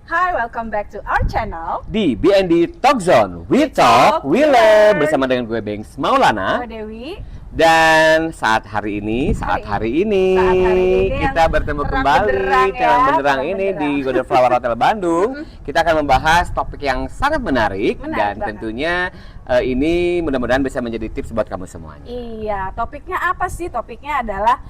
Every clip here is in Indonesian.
Hi, welcome back to our channel Di BND Talk Zone, we talk, we learn. Bersama dengan gue Bengs Maulana. Gue Dewi. Dan saat hari ini kita bertemu kembali terang benderang ini di Golden Flower Hotel Bandung. Kita akan membahas topik yang sangat menarik dan banget. Tentunya ini mudah-mudahan bisa menjadi tips buat kamu semuanya. Iya, topiknya apa sih? Topiknya adalah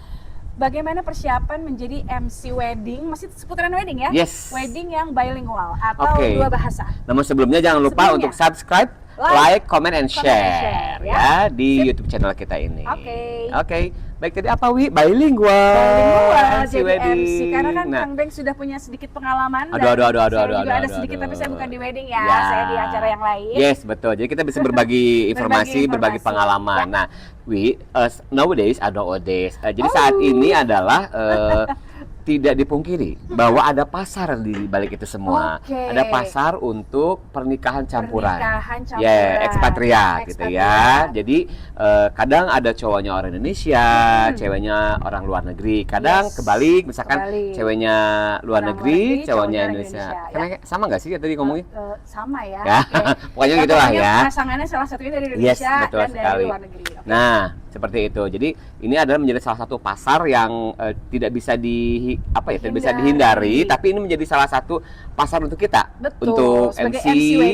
bagaimana persiapan menjadi MC wedding, masih seputaran wedding ya? Yes. Wedding yang bilingual atau dua bahasa. Namun sebelumnya jangan lupa untuk subscribe, like, comment, and share ya di YouTube channel kita ini. Oke. Baik, tadi apa Wi? Bilingual jadi MC karena kan Kang Beng sudah punya sedikit pengalaman. Saya juga ada sedikit, tapi saya bukan di wedding ya. Saya di acara yang lain. Yes, betul. Jadi kita bisa berbagi informasi, berbagi pengalaman. Nah, Wi, nowadays. Jadi saat ini adalah tidak dipungkiri bahwa ada pasar di balik itu semua. Ada pasar untuk pernikahan campuran. Ya, ekspatriat gitu ya. Jadi kadang ada cowoknya orang Indonesia, ceweknya orang luar negeri. Kadang kebalik, misalkan ceweknya luar negeri, cowoknya Indonesia. Karena sama nggak sih tadi ngomongnya? Sama ya. Pokoknya gitulah ya. Pasangannya salah satunya dari Indonesia dan dari luar negeri. Nah, seperti itu. Jadi ini adalah menjadi salah satu pasar yang tidak bisa dihindari, tapi ini menjadi salah satu pasar untuk kita. Betul, untuk MC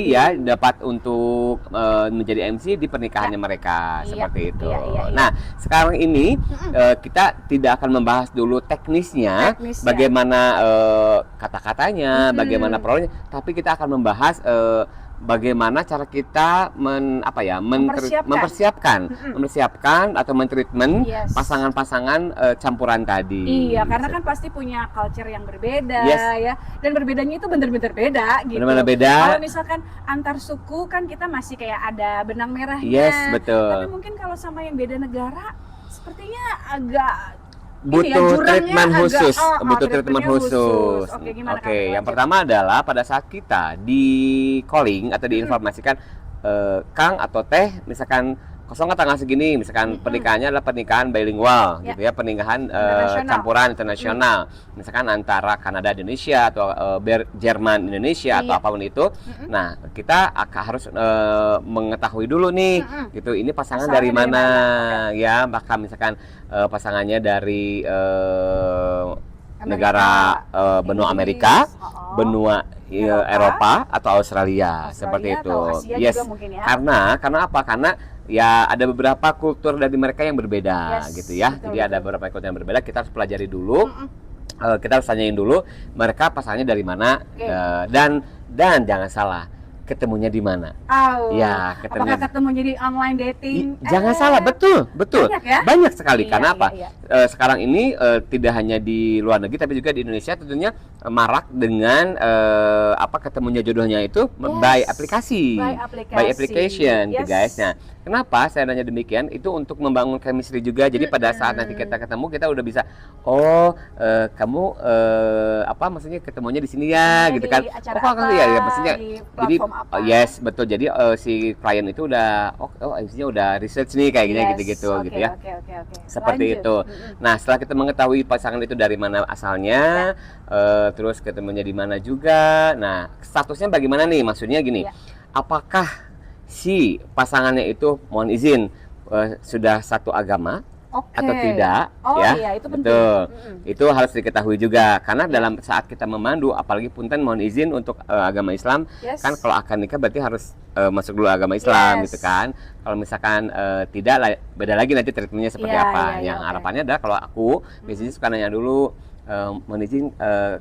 ya, dapat untuk menjadi MC di pernikahannya mereka seperti itu. Nah, sekarang ini kita tidak akan membahas dulu teknisnya. Bagaimana kata-katanya, bagaimana prosesnya, tapi kita akan membahas bagaimana cara kita mempersiapkan atau mentreatment pasangan-pasangan campuran tadi. Iya, karena kan pasti punya culture yang berbeda ya. Dan berbedanya itu benar-benar beda gitu. Benar-benar beda. Kalau misalkan antar suku kan kita masih kayak ada benang merahnya. Yes, betul. Tapi mungkin kalau sama yang beda negara sepertinya agak butuh treatment khusus, treatment khusus. Oke, yang pertama adalah pada saat kita di calling atau diinformasikan Kang atau Teh, misalkan kosong tanggal segini, misalkan pernikahannya adalah pernikahan bilingual gitu ya, pernikahan campuran internasional, misalkan antara Kanada Indonesia atau Jerman Indonesia atau apapun itu. Nah, kita harus mengetahui dulu nih gitu, ini pasangan dari mana ya, maka misalkan pasangannya dari negara benua Amerika, benua Eropa atau Australia seperti itu. Yes. Karena apa? Karena ya ada beberapa kultur dari mereka yang berbeda gitu ya. Jadi ada beberapa kultur yang berbeda, kita harus pelajari dulu. Kita harus tanyain dulu mereka pasangannya dari mana, dan jangan salah, ketemunya di mana? Ya, ketemunya. Apakah ketemunya di online dating? Jangan salah, betul. Banyak sekali. Karena apa? Sekarang ini tidak hanya di luar negeri tapi juga di Indonesia tentunya marak dengan ketemunya jodohnya itu by aplikasi. By application, gitu guys. Nah, kenapa saya nanya demikian? Itu untuk membangun chemistry juga. Jadi pada saat nanti kita ketemu, kita udah bisa, kamu maksudnya ketemunya di sini ya, gitu kan? Maksudnya jadi yes, betul. Jadi si klien itu udah isinya udah research nih kayak gini gitu ya. Seperti itu. Nah, setelah kita mengetahui pasangan itu dari mana asalnya, terus ketemunya di mana juga. Nah, statusnya bagaimana nih? Maksudnya gini. Apakah si pasangannya itu, mohon izin, sudah satu agama atau tidak? Itu penting. Itu harus diketahui juga, karena dalam saat kita memandu, apalagi punten mohon izin untuk agama Islam, kan kalau akan nikah berarti harus masuk dulu agama Islam gitu kan. Kalau misalkan tidak, beda lagi nanti treatmentnya seperti apa. Yang harapannya adalah kalau aku biasanya suka nanya dulu, mohon izin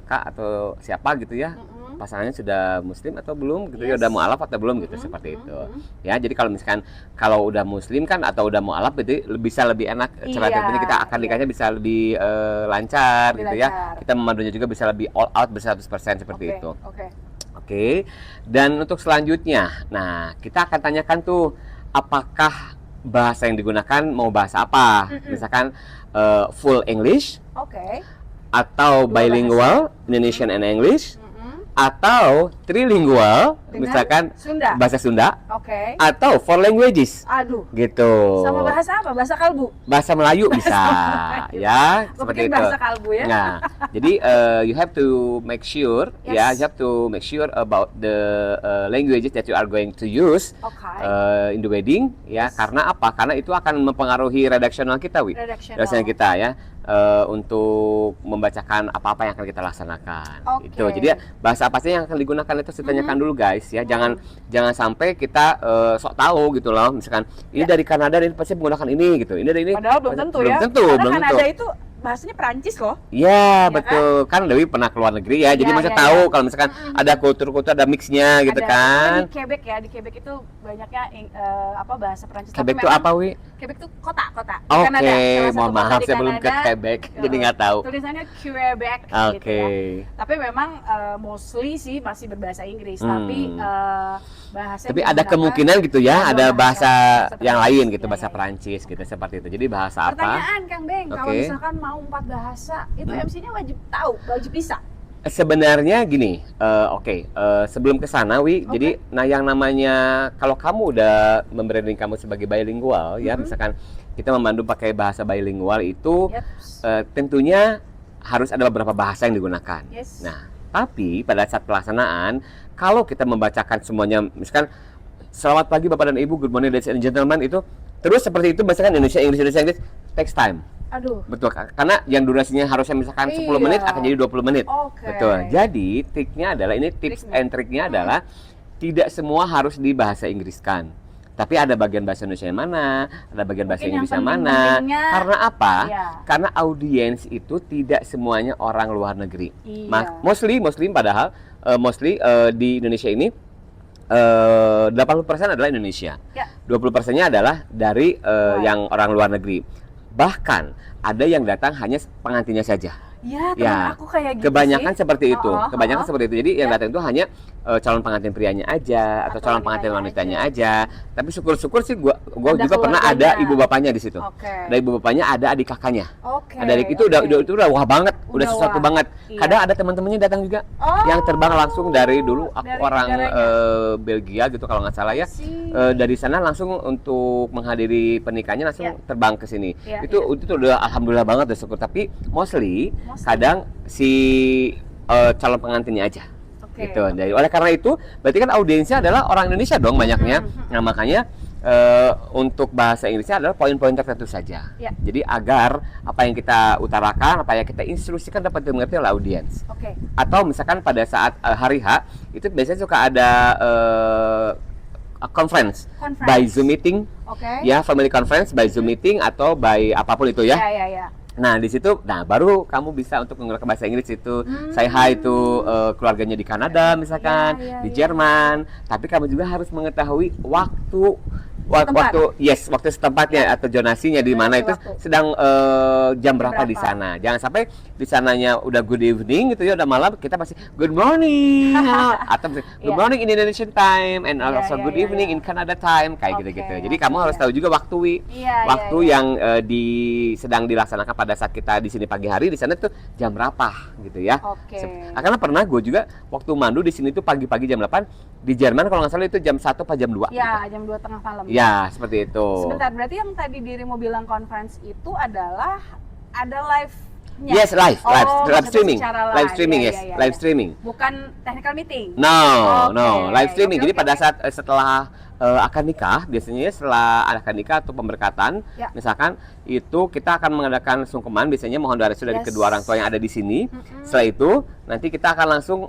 Kak atau siapa gitu ya, pasangannya sudah muslim atau belum gitu ya, udah mualaf atau belum gitu, seperti itu ya. Jadi kalau misalkan kalau udah muslim kan atau udah mualaf, berarti bisa lebih enak cara treatmentnya, kita akan nikahnya bisa lebih lancar gitu ya. Kita memandunya juga bisa lebih all out, 100% seperti itu. Oke. Dan untuk selanjutnya, nah kita akan tanyakan tuh, apakah bahasa yang digunakan mau bahasa apa? Misalkan full English, atau bilingual, Indonesian and English, atau trilingual, misalkan Sunda. bahasa Sunda, Oke. atau four languages, Aduh. gitu. Sama bahasa apa? Bahasa kalbu. Bahasa Melayu bisa, ya, Gua seperti pikir itu. bahasa kalbu ya. Nah, jadi you have to make sure, ya, you have to make sure about the languages that you are going to use in the wedding, ya. Karena apa? Karena itu akan mempengaruhi redaksional kita, redaksional kita, ya. Untuk membacakan apa-apa yang akan kita laksanakan. Itu. Jadi bahasa apa sih yang akan digunakan itu ditanyakan dulu, guys, ya. Jangan sampai kita sok tahu gitu loh. Misalkan ini dari Kanada, ini pasti menggunakan ini gitu. Ini dari ini. Padahal belum tentu ya. Karena Kanada itu bahasanya Perancis loh. Iya, betul. Kan Dewi pernah keluar negeri ya. Jadi masih tahu kalau misalkan ada kultur-kultur, ada mixnya gitu kan. Di Quebec ya, di Quebec itu banyaknya bahasa Perancis. Quebec itu apa, Wi? Quebec itu kota. Oke, mohon maaf saya belum ke Quebec, jadi nggak tahu. Tulisannya Quebec gitu ya. Tapi memang mostly sih masih berbahasa Inggris, tapi bahasa. Tapi ada kemungkinan gitu ya, ada bahasa yang lain gitu, bahasa Perancis gitu, seperti itu. Jadi bahasa apa? Pertanyaan Kang Beng, kalau misalkan mau 4 bahasa, itu MC-nya wajib tahu, wajib bisa. Sebenarnya gini, sebelum ke sana, Wi, jadi yang namanya kalau kamu udah membranding kamu sebagai bilingual, ya, misalkan kita memandu pakai bahasa bilingual itu, tentunya harus ada beberapa bahasa yang digunakan. Nah, tapi pada saat pelaksanaan, kalau kita membacakan semuanya, misalkan selamat pagi Bapak dan Ibu, good morning ladies and gentlemen, itu terus seperti itu, misalkan Indonesia Inggris, takes time. Aduh. Betul, karena yang durasinya harusnya misalkan 10 menit akan jadi 20 menit. Betul. Jadi triknya adalah, ini tips and triknya adalah tidak semua harus di bahasa Inggriskan. Tapi ada bagian bahasa Indonesia yang mana, ada bagian bahasa Inggris yang mana. Karena apa? Karena audiens itu tidak semuanya orang luar negeri. Mostly padahal di Indonesia ini 80% adalah Indonesia. 20%-nya adalah dari yang orang luar negeri. Bahkan ada yang datang hanya pengantinnya saja. Ya, aku kayak gitu kebanyakan sih. Seperti itu. Kebanyakan seperti itu. Jadi yang datang itu hanya calon pengantin prianya aja atau calon pengantin wanitanya aja. Tapi syukur-syukur sih gua juga pernah ada ibu bapaknya di situ. Ada ibu bapaknya, ada adik kakaknya. Ada adik itu udah wah banget, udah sesuatu banget. Kadang ada teman-temannya datang juga yang terbang langsung dari dulu aku orang Belgia gitu kalau nggak salah ya. Dari sana langsung untuk menghadiri pernikahannya langsung terbang ke sini. Itu udah alhamdulillah banget, udah syukur. Tapi mostly kadang si calon pengantinnya aja. Gitu. Jadi oleh karena itu berarti kan audiensnya adalah orang Indonesia dong banyaknya. Nah, makanya untuk bahasa Inggrisnya adalah poin-poin tertentu saja. Jadi agar apa yang kita utarakan, apa yang kita instruksikan dapat dimengerti oleh audiens. Atau misalkan pada saat hari H itu biasanya suka ada conference by Zoom meeting, ya, family conference by Zoom meeting atau by apapun itu ya. Nah, di situ, baru kamu bisa untuk menggunakan bahasa Inggris itu. Say hi itu keluarganya di Kanada misalkan, di Jerman. Tapi kamu juga harus mengetahui waktu setempatnya atau zonasinya di mana itu sedang jam berapa di sana. Jangan sampai di sananya udah good evening gitu ya, udah malam kita masih good morning atau good morning in Indonesian time and also good evening in Canada time kayak gitu-gitu. Jadi kamu harus tahu juga waktu yang sedang dilaksanakan pada saat kita di sini pagi hari, di sana tuh jam berapa gitu ya. Karena pernah gue juga waktu mandu di sini tuh pagi-pagi jam 8, di Jerman kalau nggak salah itu jam 1 atau jam 2. Ya, jam 2 tengah malam. Ya, seperti itu. Sebentar, berarti yang tadi dirimu bilang conference itu adalah ada live-nya? Yes, live streaming. Live streaming. Bukan technical meeting? No, live streaming. Jadi pada saat setelah akad nikah, biasanya setelah akad nikah atau pemberkatan, misalkan itu kita akan mengadakan sungkeman, biasanya mohon doa restu dari kedua orang tua yang ada di sini. Setelah itu nanti kita akan langsung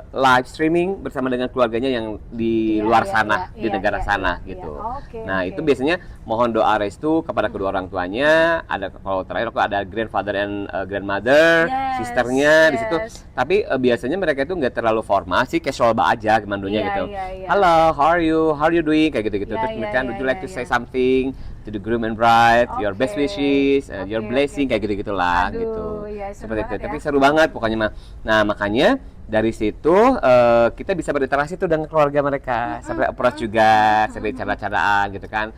live streaming bersama dengan keluarganya yang di luar sana, di negara sana gitu. Nah, itu biasanya mohon doa restu kepada kedua orang tuanya. Ada kalau terakhir aku ada grandfather and grandmother, sisternya di situ. Tapi biasanya mereka itu nggak terlalu formal sih, casual aja mandunya gitu. Halo, how are you doing kayak gitu-gitu. Terus mereka would you like to say something to the groom and bride, your best wishes, your blessing kayak gitu-gitulah gitu. Iya, seru seperti itu. banget ya. Tapi seru banget pokoknya mah. Nah, makanya dari situ kita bisa berinteraksi tuh dengan keluarga mereka, sampai approach juga, sampai cara-caraan gitu kan.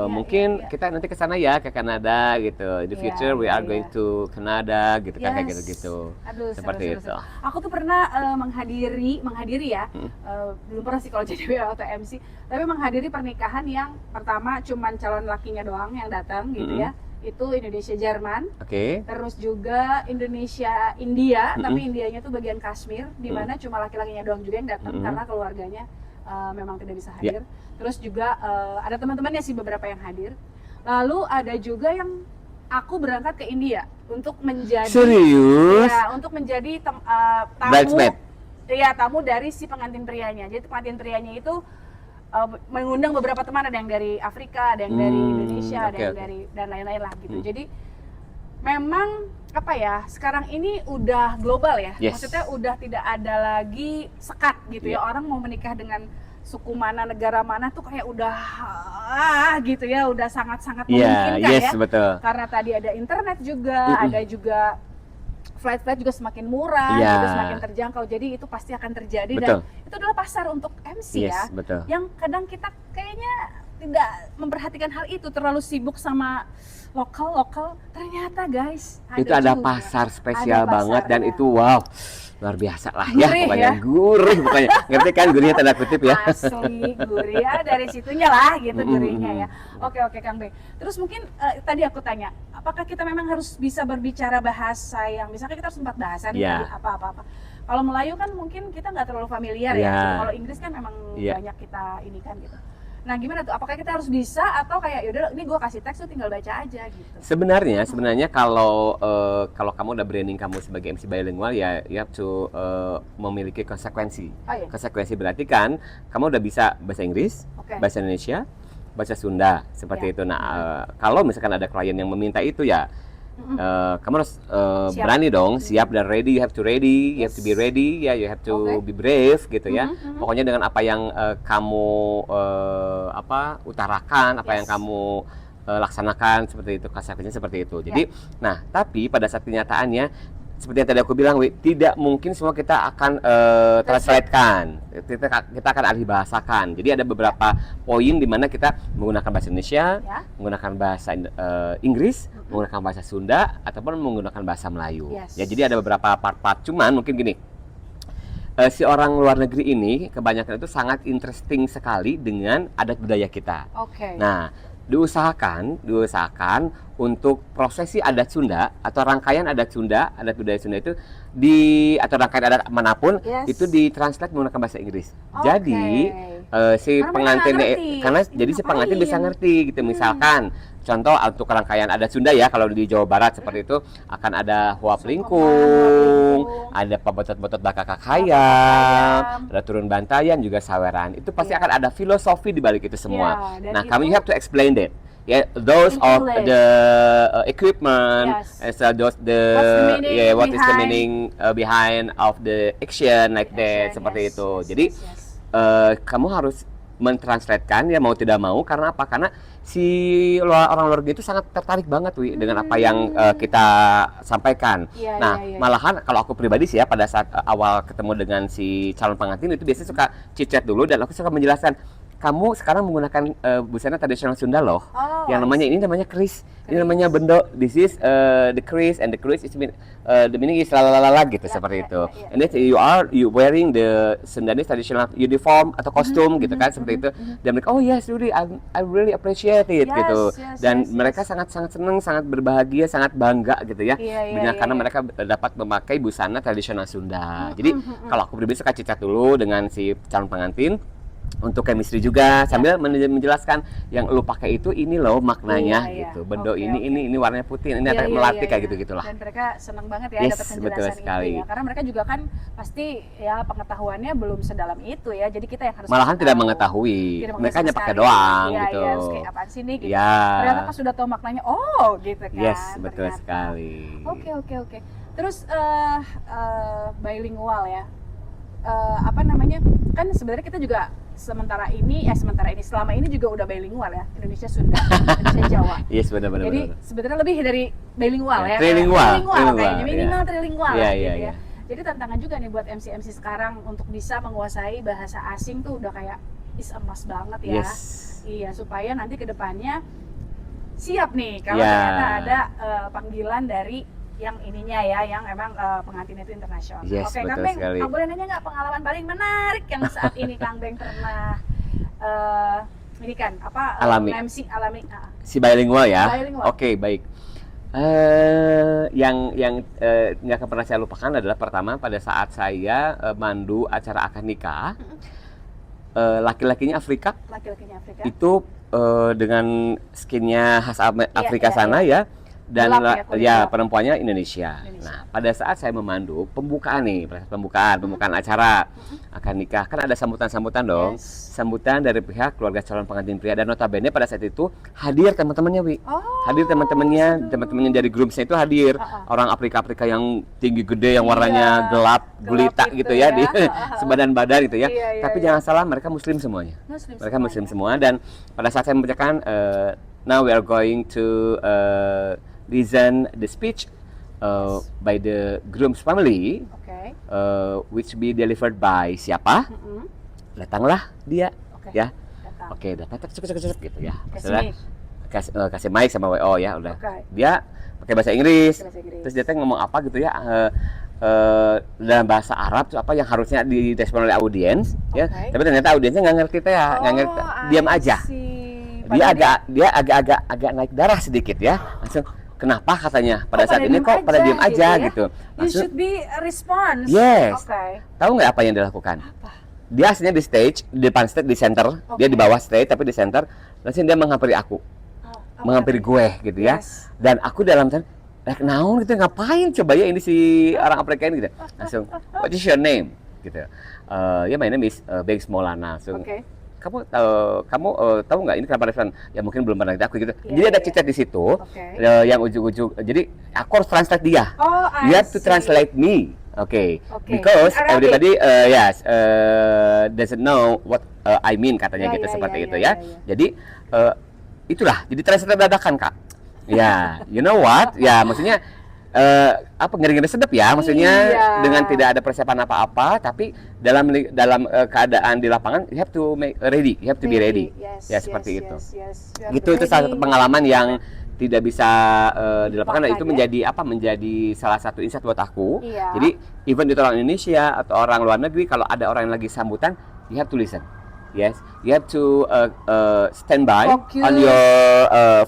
Mungkin kita nanti ke sana ya, ke Kanada gitu. In the future we are going to Canada gitu kan, kayak gitu-gitu. Aduh, Seperti seru, itu. Aku tuh pernah menghadiri ya, belum pernah sih kalau jadi WA atau MC, tapi menghadiri pernikahan yang pertama cuman calon lakinya doang yang datang gitu ya. Itu Indonesia Jerman, terus juga Indonesia India, tapi Indianya tuh bagian Kashmir, di mana cuma laki-lakinya doang juga yang datang karena keluarganya memang tidak bisa hadir. Terus juga ada teman-temannya sih beberapa yang hadir. Lalu ada juga yang aku berangkat ke India untuk menjadi untuk menjadi tamu, tamu dari si pengantin prianya. Jadi pengantin prianya itu mengundang beberapa teman, ada yang dari Afrika, ada yang dari Indonesia, ada yang dari dan lain-lain lah gitu. Jadi memang apa ya, sekarang ini udah global ya, maksudnya udah tidak ada lagi sekat gitu ya, orang mau menikah dengan suku mana, negara mana tuh kayak udah gitu ya, udah sangat-sangat memungkinkan ya. Betul. Karena tadi ada internet juga, ada juga flight juga semakin murah, gitu, semakin terjangkau. Jadi itu pasti akan terjadi dan itu adalah pasar untuk MC ya. Yang kadang kita kayaknya tidak memperhatikan hal itu, terlalu sibuk sama lokal. Ternyata guys, itu ada juga pasar spesial banget dan itu wow. Luar biasa lah ya, pokoknya gurih, pokoknya ngerti kan gurihnya tanda kutip ya. Asli gurih ya, dari situnya lah gitu gurihnya ya. Oke Kang Beng. Terus mungkin tadi aku tanya, apakah kita memang harus bisa berbicara bahasa yang misalnya kita harus 4 bahasa nih, apa-apa. Kalau Melayu kan mungkin kita nggak terlalu familiar ya. Kalau Inggris kan memang banyak kita ini kan gitu. Nah gimana tuh, apakah kita harus bisa atau kayak yaudah ini gue kasih teks tuh tinggal baca aja gitu? Sebenarnya kalau kamu udah branding kamu sebagai MC bilingual ya you have to memiliki konsekuensi. Konsekuensi berarti kan kamu udah bisa bahasa Inggris, bahasa Indonesia, bahasa Sunda seperti itu. Nah kalau misalkan ada klien yang meminta itu ya kamu harus berani dong, siap dan ready. You have to ready, you have to be ready, ya, you have to be brave gitu ya. Pokoknya dengan apa yang kamu utarakan, apa yang kamu laksanakan seperti itu, konsekuensinya seperti itu. Jadi, nah tapi pada saat kenyataannya seperti yang tadi aku bilang, tidak mungkin semua kita akan translatekan, kita akan alih bahasakan. Jadi ada beberapa poin di mana kita menggunakan bahasa Indonesia, menggunakan bahasa Inggris, menggunakan bahasa Sunda, ataupun menggunakan bahasa Melayu. Ya, jadi ada beberapa part-part. Cuman mungkin gini, si orang luar negeri ini kebanyakan itu sangat interesting sekali dengan adat budaya kita. Nah, diusahakan untuk prosesi adat Sunda atau rangkaian adat Sunda, adat budaya Sunda itu atau rangkaian adat manapun itu ditranslate menggunakan bahasa Inggris. Jadi si pengantinnya jadi si pengantin bisa ngerti gitu. Misalkan contoh untuk rangkaian adat Sunda ya, kalau di Jawa Barat seperti itu akan ada huap lingkung, ada pabotot-botot bakakak hayam, ada turun bantayan, juga saweran. Itu pasti akan ada filosofi di balik itu semua. Nah, kamu have to explain that. Those of the equipment, what is the meaning behind of the action like that, seperti itu. Jadi kamu harus mentranslatekan ya, mau tidak mau. Karena apa? Karena si orang luar negeri itu sangat tertarik banget dengan apa yang kita sampaikan. Malahan kalau aku pribadi sih ya, pada saat awal ketemu dengan si calon pengantin itu biasanya suka chit-chat dulu dan aku suka menjelaskan, kamu sekarang menggunakan busana tradisional Sunda loh, yang namanya keris, ini namanya bendo. This is the keris, and the keris is the meaning is lalalala gitu, seperti itu. And then you wearing the Sundanese traditional uniform atau kostum gitu kan, seperti itu. Dan mereka yes really I really appreciate it gitu. Dan mereka sangat senang, sangat berbahagia, sangat bangga gitu ya, dengan karena mereka dapat memakai busana tradisional Sunda. Jadi kalau aku pribadi suka cicat dulu dengan si calon pengantin untuk chemistry juga, sambil menjelaskan yang lu pakai itu ini loh maknanya gitu. Bendo ini warnanya putih, ini akan melatih kayak gitu-gitulah. Dan mereka senang banget ya dapat penjelasan itu ya. Karena mereka juga kan pasti ya pengetahuannya belum sedalam itu ya. Jadi kita yang harus malahan tidak mengetahui. Mereka hanya pakai doang gitu. Kayak apaan sih nih gitu. Ternyata pas sudah tahu maknanya, gitu kan. Yes, betul sekali. Oke. Terus bilingual ya. Kan sebenarnya kita juga sementara ini selama ini juga udah bilingual ya, Indonesia Sunda, Indonesia Jawa. Yes, benar-benar. Jadi sebenarnya lebih dari bilingual ya. Trilingual Kayaknya minimal trilingual Iya, gitu iya, ya. iya. Jadi tantangan juga nih buat MC sekarang untuk bisa menguasai bahasa asing tuh udah kayak is emas banget ya. Yes. Iya, supaya nanti ke depannya siap nih kalau Ya. ternyata ada panggilan dari yang ininya ya, yang emang pengantin itu internasional. Yes, Oke, betul Kang Beng, sekali. boleh nanya nggak pengalaman paling menarik yang saat ini Kang Beng pernah ini kan apa Alami. MC alami? Si bilingual ya. Bilingual. Oke, baik. Yang nggak akan pernah saya lupakan adalah pertama pada saat saya mandu acara akad nikah, laki-lakinya Afrika, Laki-lakinya Afrika. itu dengan skinnya khas Afrika iya, sana ya, dan Gelap ya, kulit gelap. perempuannya Indonesia. Nah, pada saat saya memandu pembukaan nih, pembukaan acara akad nikah, kan ada sambutan-sambutan dong. Yes. Sambutan dari pihak keluarga calon pengantin pria, dan notabene pada saat itu hadir teman-temannya, Wi. Oh, Hadir teman-temannya dari groomsnya itu hadir. Orang Afrika yang tinggi gede yang warnanya gelap gulita gitu gitu ya, ya. di sebadan badan gitu ya. Iya, Tapi iya. jangan salah, mereka muslim semuanya. Muslim Mereka semuanya. muslim semua, dan pada saat saya membacakan now we are going to listen the speech by the groom's family, Oke. which be delivered by siapa? Datanglah dia, Oke. ya. Datang. Oke, datang cek gitu ya. Kasih Masalah, mic. kasih mic sama WO ya, udah. Oke. Dia pakai bahasa Inggris. Bahasa Inggris. Terus dia teh ngomong apa gitu ya, dalam bahasa Arab tuh apa yang harusnya direspon oleh audiens ya. Oke. Tapi ternyata audiensnya nggak ngerti teh ya, nggak ngerti, diam aja. Dia agak naik darah sedikit ya. Langsung kenapa katanya pada saat ini kok pada diam aja gitu. You should be response. Yes. Oke. Tahu nggak apa yang dilakukan? Apa? Dia aslinya di stage, di depan stage, di center. Dia di bawah stage tapi di center. Langsung dia menghampiri aku, menghampiri gue gitu ya. Yes. Dan aku dalam naon gitu, ngapain coba ya ini si orang Afrika ini gitu. Langsung, what is your name? Gitu. Ya, my name is Beng Smolana. Langsung, Oke. kamu tahu nggak ini kenapa restoran? Ya mungkin belum pernah lihat aku gitu. Iya, Jadi ada iya. chat di situ, Oke. yang ujung-ujung. Jadi aku harus translate dia. Oh, You I have to see. translate me. Okay. Oke. Because Arabic. everybody doesn't know what I mean katanya Ya, gitu, ya, seperti ya, itu ya, ya. ya. Jadi itulah, jadi translate dadakan, Kak. Ya, you know what? Ya, maksudnya apa ngeri-ngeri sedap ya, maksudnya Iya. dengan tidak ada persiapan apa-apa, tapi dalam keadaan di lapangan you have to make ready, you have to be ready. Yes, Ya, yes, seperti yes, itu. yes. You have Gitu, to itu salah ready. satu pengalaman yang tidak bisa dilakukan, dan itu Lupakan, ya? menjadi salah satu insight buat aku. Iya. Jadi even itu orang Indonesia atau orang luar negeri, kalau ada orang yang lagi sambutan, you have to listen. Yes, you have to stand by Focus. on your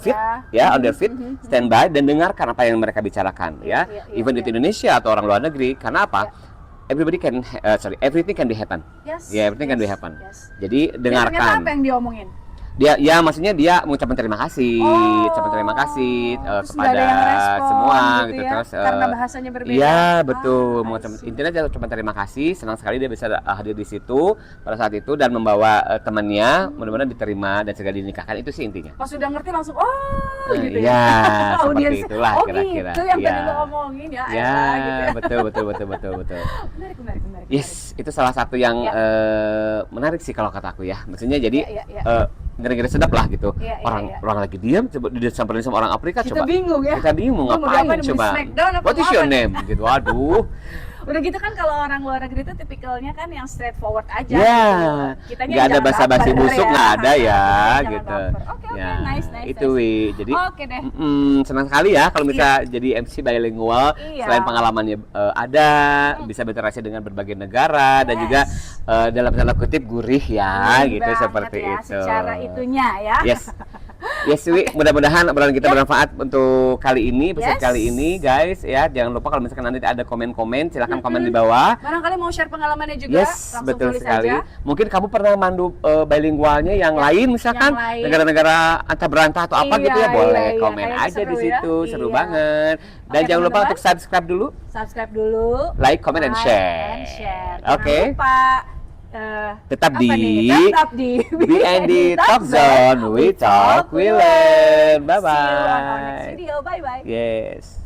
feet, Ya. on their feet, stand by dan dengarkan apa yang mereka bicarakan, ya. Iya, iya, Even iya. itu Indonesia atau orang luar negeri, karena apa? Everything can be happen. Yes. Ya, everything can be yes, happen. yes. Jadi Dan ternyata dengarkan. apa yang diomongin? Dia, ya maksudnya dia mengucapkan terima kasih, ucapan terima kasih Terus nggak kepada ada yang respon semua gitu gitu, ya? terus Karena bahasanya berbeda. iya betul, I mengucapkan see. intinya dia ucapan terima kasih, senang sekali dia bisa hadir di situ pada saat itu dan membawa temannya, mudah-mudahan diterima dan segera dinikahkan, itu sih intinya. Pas udah ngerti langsung gitu Iya, ya. seperti Audiens, itulah kira-kira. Itu yang tadi Iya. lo omongin ya. Ya, elah, gitu ya. betul. Menarik. Yes, itu salah satu yang menarik sih kalau kata aku ya. Maksudnya jadi Ya. ngeri-ngeri sedap lah gitu. Iya, orang iya. orang lagi diam, coba disamperin sama orang Afrika, Kita coba. bingung ya. Kita bingung Mau ngapain diapain, mau coba. Smackdown apa What is mau your apa? name? Gitu. Waduh. Udah gitu kan kalau orang luar negeri itu tipikalnya kan yang straightforward aja. Ya. Gitu. Kitanya Nggak ada jangan basa-basi baper busuk, nggak ada ya, Jangan gitu. baper. Oke, Ya, nice. itu Wi. Jadi Oke deh. senang sekali ya kalau bisa jadi MC bilingual. Iya. Selain pengalamannya ada, bisa berinteraksi dengan berbagai negara dan Yes. juga dalam tanda kutip gurih ya, gitu Banget seperti ya, itu. Secara itunya ya. Yes. Yes, Wi, mudah-mudahan obrolan kita bermanfaat untuk kali ini, episode Yes. kali ini, guys. Ya, jangan lupa kalau misalkan nanti ada komen-komen, silahkan komen di bawah. Barangkali mau share pengalamannya juga, Yes, langsung betul tulis sekali. aja. Mungkin kamu pernah mandu bilingualnya yang lain, misalkan yang lain. negara-negara antah berantah atau apa Iya, gitu ya, boleh iya, komen kayaknya aja di seru ya. situ, seru Iya. banget. Dan Oke, jangan lupa teman-teman. untuk subscribe dulu, Subscribe dulu. like, comment, and Like share. and share. Oke. Jangan lupa Tetap apa di nih? Tetap di BND Talk Zone, we talk, we learn. Bye See you on our next bye. video. Bye bye. Yes.